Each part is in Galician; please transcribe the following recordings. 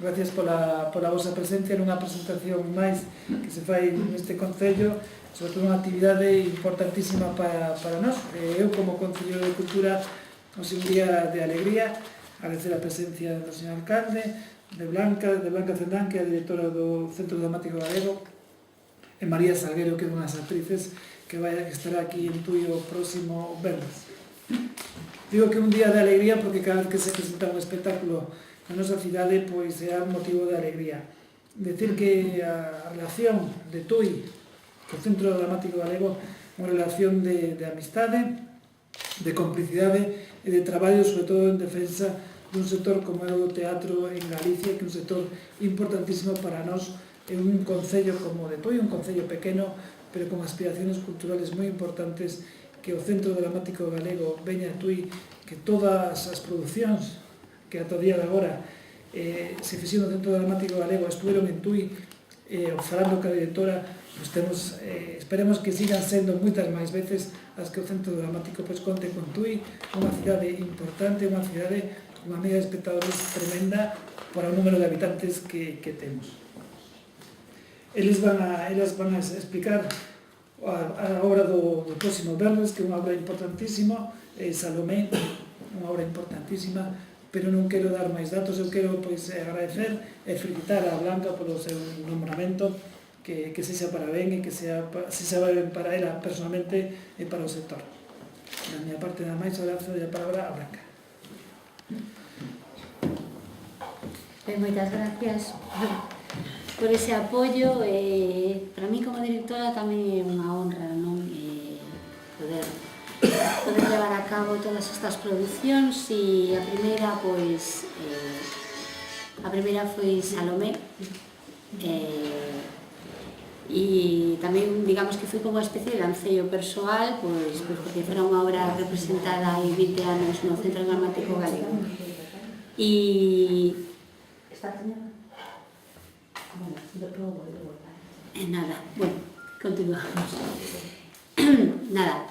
Gracias pola vosa presencia nunha presentación máis que se fai neste Concello, sobre todo unha actividade importantísima para nós. Eu, como Concello de Cultura, hoxe un día de alegría, agradecer a presencia do señor alcalde, de Blanca Cendán, que é a directora do Centro Dramático Galego, e María Salguero, que é unha das actrices que estará aquí en Tui o próximo venres. Digo que é un día de alegría porque cada vez que se presenta un espectáculo na nosa cidade, pois é un motivo de alegría. Decir que a relación de Tui co Centro Dramático Galego é unha relación de amistade, de complicidade e de traballo, sobre todo en defensa dun sector como é o teatro en Galicia, que é un sector importantísimo para nós. É un concello como o de Tui, un concello pequeno, pero con aspiraciones culturales moi importantes, que o Centro Dramático Galego veña a Tui, que todas as producións que ata o día de agora se fixeron no Centro Dramático Galego estuveron en Tui, falando ca directora, esperemos que sigan sendo moitas máis veces as que o Centro Dramático conte con Tui, unha cidade importante, unha cidade con unha media de espectadores tremenda para o número de habitantes que temos. Elas van a explicar a obra do próximo venres, que é unha obra importantísima, Salomé, unha obra importantísima, pero non quero dar máis datos. Eu quero agradecer e felicitar a Blanca polo seu nombramento, que sexa para ben e que sexa ben para ela personalmente e para o sector. Da miña parte nada máis, agradezo a palabra a Blanca. Moitas gracias por ese apoio. Para mí como directora tamén é unha honra, non? Poder levar a cabo todas estas producións, e a primeira foi Salomé, e tamén digamos que foi como unha especie de lanceio persoal, pois porque fora unha obra representada hai 20 anos no Centro Dramático Galego. E nada, bueno, continuamos. Nada,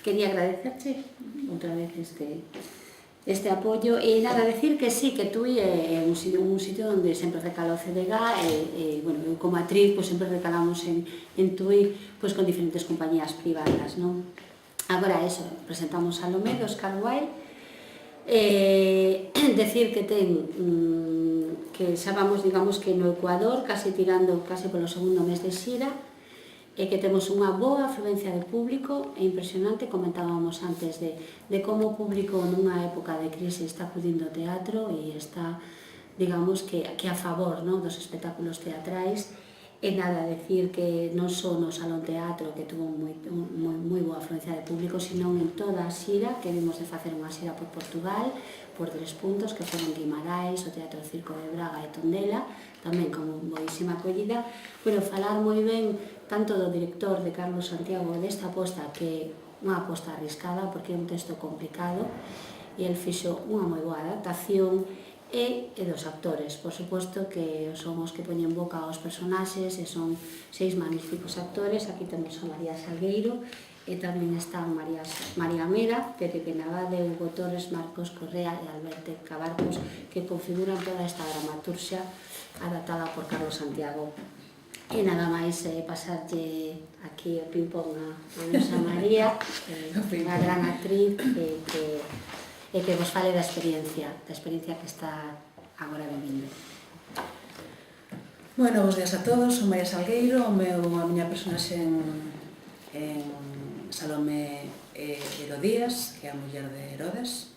quería agradecerche outra vez este apoio, e nada, decir que sí, que Tui é un sitio onde sempre recala o CDG, e bueno, eu como actriz sempre recalamos en Tui con diferentes compañías privadas, non? Agora, eso, presentamos Salomé do Oscar Wilde, decir que que xa vamos, digamos que no Ecuador, case polo segundo mes de xira, e que temos unha boa afluencia de público. É impresionante, comentábamos antes de como o público nunha época de crise está acudindo ao teatro e está, digamos, que a favor dos espectáculos teatrais. E nada, decir que non só no Salón Teatro, que tuvo moi boa afluencia de público, senón en toda a xira, que vimos de facer unha xira por Portugal, por 3 puntos, que foron Guimarães, o Teatro Circo de Braga e Tondela, tamén con boísima acollida. Pero falar moi ben tanto do director, de Carlos Santiago, desta aposta, que é unha aposta arriscada, porque é un texto complicado, e el fixo unha moi boa adaptación, e dos actores, por suposto, que son os que poñen boca aos personaxes, e son 6 magníficos actores. Aquí temos a María Salgueiro, e tamén están María Mera, Pepe Navade, Hugo Torres, Marcos Correa e Alberto Cabarcos, que configuran toda esta dramaturxia adaptada por Carlos Santiago. E nada máis, pasarlle aquí o ping-pong a nosa María, unha gran actriz, e que vos fale da experiencia que está agora vivindo. Bueno, bons días a todos, son María Salgueiro, a miña personaxe en Salomé é Herodías, que é a muller de Herodes,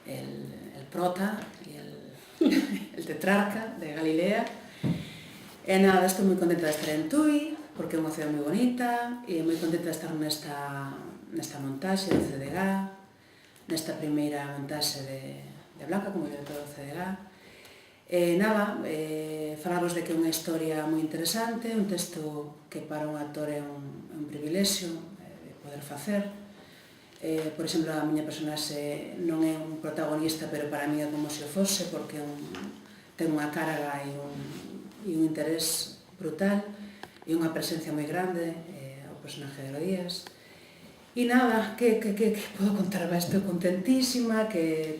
el prota e el tetrarca de Galilea. E nada, estou moi contenta de estar en Tui, porque é unha cidade moi bonita, e moi contenta de estar nesta montaxe do CDG, nesta primeira montaxe de Blanca como directora do CDG. E nada, falaros de que é unha historia moi interesante, un texto que para un actor é un privilexio poder facer. Por exemplo, a miña personaxe non é un protagonista, pero para mí é como se o fose, porque ten unha carga e un interés brutal e unha presencia moi grande, o personaje de Herodías. E nada, que podo contar? Estou contentísima, que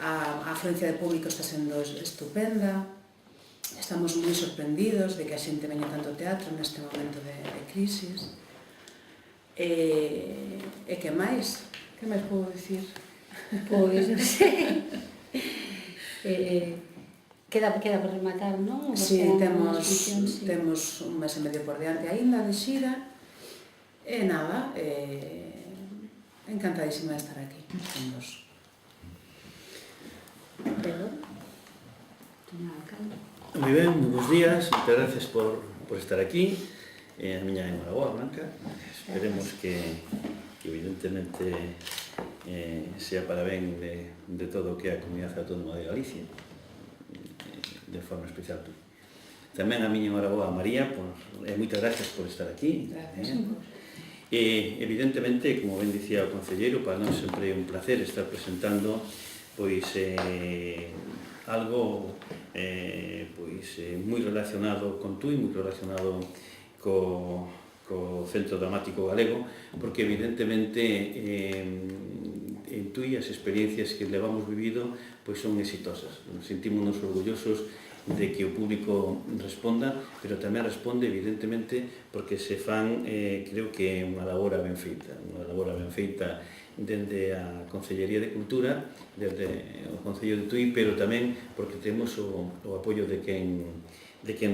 A afluencia de público está sendo estupenda. Estamos moi sorprendidos de que a xente veña tanto ao teatro neste momento de crisis. E que máis? Que máis podo dicir? Pois, non sei. Queda por rematar, non? Sí, temos un mes e medio por diante aínda de xira. E nada, encantadísima de estar aquí con vos. Pedro? Señor alcalde. Moi ben, moi bons días, moitas gracias por estar aquí. A miña enhoraboa, Blanca. Esperemos que evidentemente sea para ben de todo o que é a Comunidade Autónoma de Galicia, de forma especial tú. Tamén a miña enhoraboa a María, e moitas gracias por estar aquí. Gracias. Evidentemente, como ben dicía o concelleiro, para nós sempre é un placer estar presentando pois algo moi relacionado con Tui, moi relacionado co Centro Dramático Galego, porque evidentemente en Tui as experiencias que levamos vivido pois son exitosas. Sentímonos orgullosos de que o público responda, pero tamén responde evidentemente porque se fan, creo que é unha labor ben feita, dende a Concellería de Cultura, dende o Concello de Tui, pero tamén porque temos o apoio de quen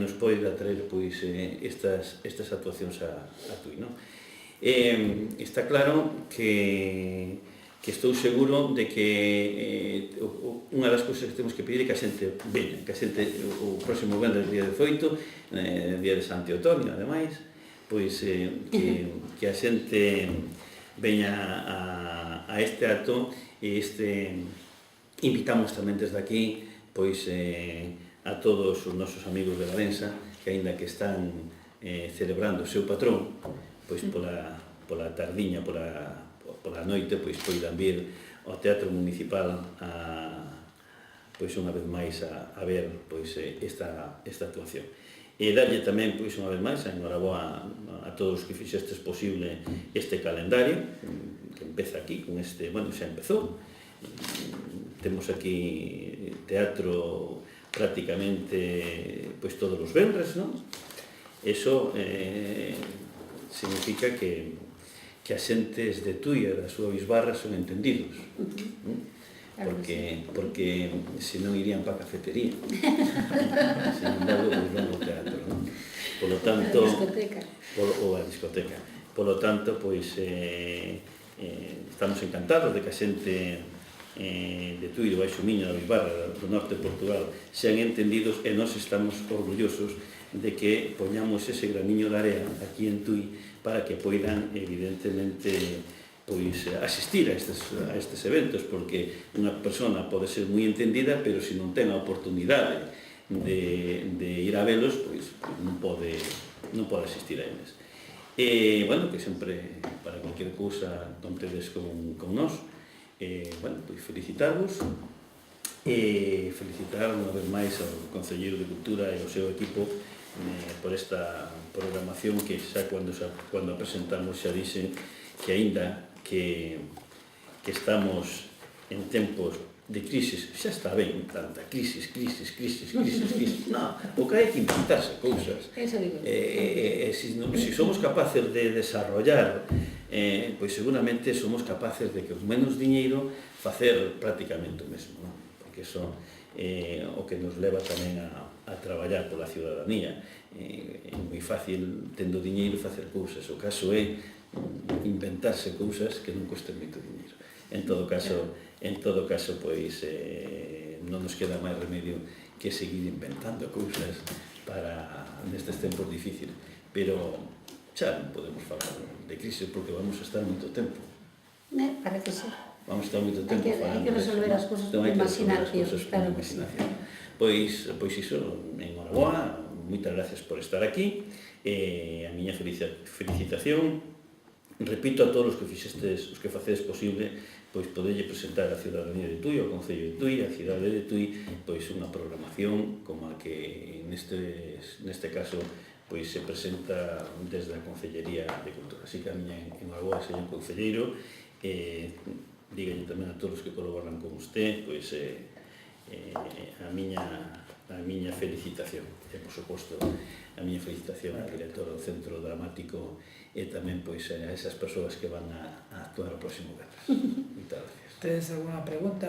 nos pode atraer pois estas actuacións a Tui, non? Está claro que estou seguro de que unha das cousas que temos que pedir é que a xente veña, que a xente o próximo venres, día 18, día de Santo Otoño, ademais, pois que a xente veña a este acto e invitamos tamén desde aquí pois a todos os nosos amigos de Valença que aínda que están celebrando o seu patrón, pois pola tardiña, pola noite, pois poidan vir ao Teatro Municipal pois unha vez máis a ver pois esta actuación. E dalle tamén, pois, unha vez máis, a enhoraboa a todos os que fixestes posible este calendario, que empeza aquí, con este, bueno, xa empezou. Temos aquí teatro prácticamente, pois, todos os venres, non? Eso significa que as xentes de Tui e da súa bisbarra son entendidos. Porque se non irían para a cafetería. Sin embargo, pois van ao teatro, non? Polo tanto, ou a discoteca. Polo tanto, pois estamos encantados de que a xente de Tui, do Baixo Miño, da Bisbarra, do norte de Portugal, sean entendidos e nós estamos orgullosos de que poñamos ese graniño de area aquí en Tui para que poidan, evidentemente, pois asistir a estes eventos, porque unha persona pode ser moi entendida, pero se non ten a oportunidade de ir a velos, pois non pode asistir a eles. E, bueno, que sempre, para cualquier cousa, contedes con nós. Bueno, pois felicitarvos e felicitar unha vez máis ao Concelleiro de Cultura e ao seu equipo por esta programación que xa cando a presentamos xa dixe que aínda que estamos en tempos de crisis, xa está ben tanta crisis. Non, o que hai que inventarse cousas. Se somos capaces de desarrollar, pois seguramente somos capaces de que con menos diñeiro facer prácticamente o mesmo, non? Porque iso é o que nos leva tamén a traballar pola ciudadanía. É moi fácil, tendo diñeiro, facer cousas. O caso é inventarse cousas que non custen moito diñeiro. En todo caso, pois, non nos queda máis remedio que seguir inventando cousas para nestes tempos difíciles. Pero xa non podemos falar de crisis porque vamos a estar moito tempo. Parece ser. Vamos a estar moito tempo Hai falando. que resolver as cousas con imaginación. Pois iso, enhoraboa, moitas gracias por estar aquí. A miña felicitación. Repito a todos os que fixestes, os que facedes posible, pois poderlle presentar a ciudadanía de Tui, ao Concello de Tui, a cidade de Tui, pois unha programación como a que neste caso pois se presenta desde a Concellería de Cultura. Así que a miña enhoraboa, señor concelleiro, dígalle tamén a todos os que colaboran con usted, pois a miña felicitación, e por suposto a miña felicitación ao director do Centro Dramático e tamén pois a esas persoas que van a actuar o próximo venres. Moitas gracias. Tedes alguna pregunta?